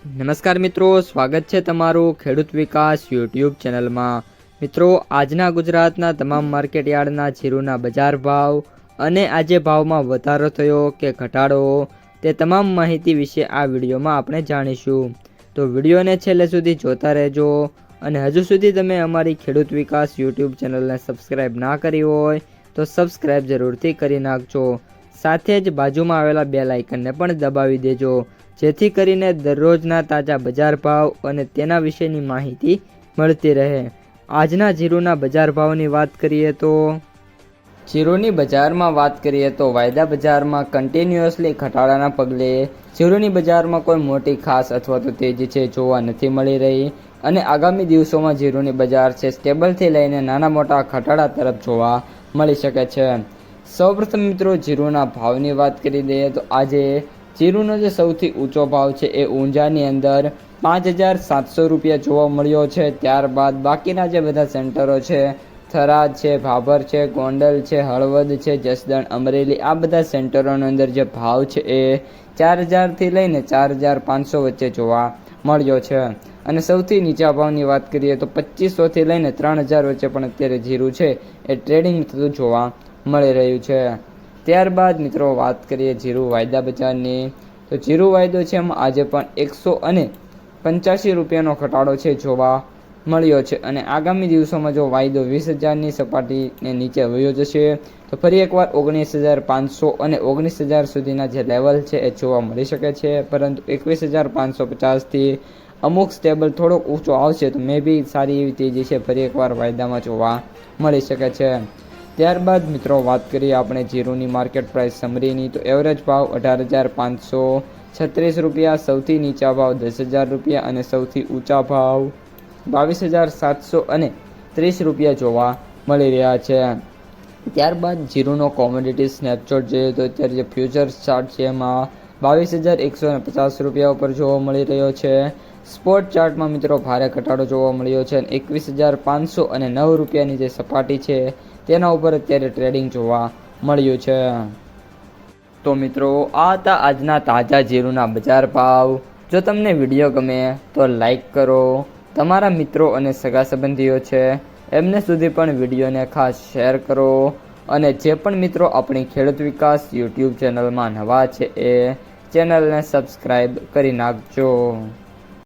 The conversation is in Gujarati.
નમસ્કાર મિત્રો, સ્વાગત છે તમારું ખેડૂત વિકાસ યુટ્યુબ ચેનલમાં। મિત્રો, આજના ગુજરાતના તમામ માર્કેટયાર્ડના જીરુના બજાર ભાવ અને આજે ભાવમાં વધારો થયો કે ઘટાડો તે તમામ માહિતી વિશે આ વિડીયોમાં આપણે જાણીશું। તો વિડીયોને છેલ્લે સુધી જોતા રહેજો અને હજુ સુધી તમે અમારી ખેડૂત વિકાસ યુટ્યુબ ચેનલને સબસ્ક્રાઈબ ના કરી હોય તો સબસ્ક્રાઈબ જરૂરથી કરી નાખજો। સાથે જ બાજુમાં આવેલા બેલ આઇકનને પણ દબાવી દેજો, જેથી કરીને દરરોજના તાજા બજાર ભાવ અને તેના વિશેની માહિતી મળતી રહે। આજના જીરુના બજાર ભાવની વાત કરીએ તો જીરુની બજારમાં વાત કરીએ તો વાયદા બજારમાં કન્ટિન્યુઅસલી ઘટાડાના પગલે જીરુની બજારમાં કોઈ મોટી ખાસ અથવા તો તેજી છે જોવા નથી મળી રહી અને આગામી દિવસોમાં જીરુની બજાર છે સ્ટેબલથી લઈને નાના મોટા ઘટાડા તરફ જોવા મળી શકે છે। સૌપ્રથમ મિત્રો, જીરુના ભાવની વાત કરી દઈએ તો આજે જીરુનો જે સૌથી ઊંચો ભાવ છે એ ઊંઝાની અંદર 5,700 રૂપિયા જોવા મળ્યો છે। ત્યારબાદ બાકીના જે બધા સેન્ટરો છે, થરાદ છે, ભાભર છે, ગોંડલ છે, હળવદ છે, જસદણ, અમરેલી, આ બધા સેન્ટરોની અંદર જે ભાવ છે એ 4,000થી લઈને 4,500 વચ્ચે જોવા મળ્યો છે અને સૌથી નીચા ભાવની વાત કરીએ તો 2,500થી લઈને 3,000 વચ્ચે પણ અત્યારે જીરું છે એ ટ્રેડિંગ થતું જોવા મળી રહ્યું છે। ત્યારબાદ મિત્રો વાત કરીએ જીરું વાયદા બજારની, તો જીરું વાયદો છે એમાં આજે પણ 185 રૂપિયાનો ઘટાડો છે જોવા મળ્યો છે અને આગામી દિવસોમાં જો વાયદો 20,000ની સપાટીને નીચે વયો જશે તો ફરી એકવાર 19,500 અને 19,000 સુધીના જે લેવલ છે એ જોવા મળી શકે છે, પરંતુ 21,550થી અમુક સ્ટેબલ થોડોક ઊંચો આવશે તો મે બી સારી એવી તેજી છે ફરી એકવાર વાયદામાં જોવા મળી શકે છે। ત્યારબાદ મિત્રો વાત કરીએ આપણે જીરુની માર્કેટ પ્રાઇસ સમરીની, તો એવરેજ ભાવ 18,536 રૂપિયા, સૌથી નીચા ભાવ 10,000 રૂપિયા અને સૌથી ઊંચા ભાવ 22,730 રૂપિયા જોવા મળી રહ્યા છે। ત્યારબાદ જીરુનો કોમોડિટી સ્નેપશોટ જોઈએ તો અત્યારે જે ફ્યુચર્સ ચાર્ટ છે એમાં 22,150 રૂપિયા ઉપર જોવા મળી રહ્યો છે। સ્પોટ ચાર્ટમાં મિત્રો ભારે ઘટાડો જોવા મળ્યો છે અને 21,509 રૂપિયાની જે સપાટી છે તેના ઉપર અત્યારે ટ્રેડિંગ જોવા મળ્યું છે। તો મિત્રો, આ હતા આજના તાજા જીરુના બજાર ભાવ। જો તમને વિડીયો ગમે તો લાઈક કરો, તમારા મિત્રો અને સગા સંબંધીઓ છે એમને સુધી પણ વિડીયોને ખાસ શેર કરો અને જે પણ મિત્રો આપણી ખેડૂત વિકાસ યુટ્યુબ ચેનલમાં નવા છે એ ચેનલને સબસ્ક્રાઈબ કરી નાખજો।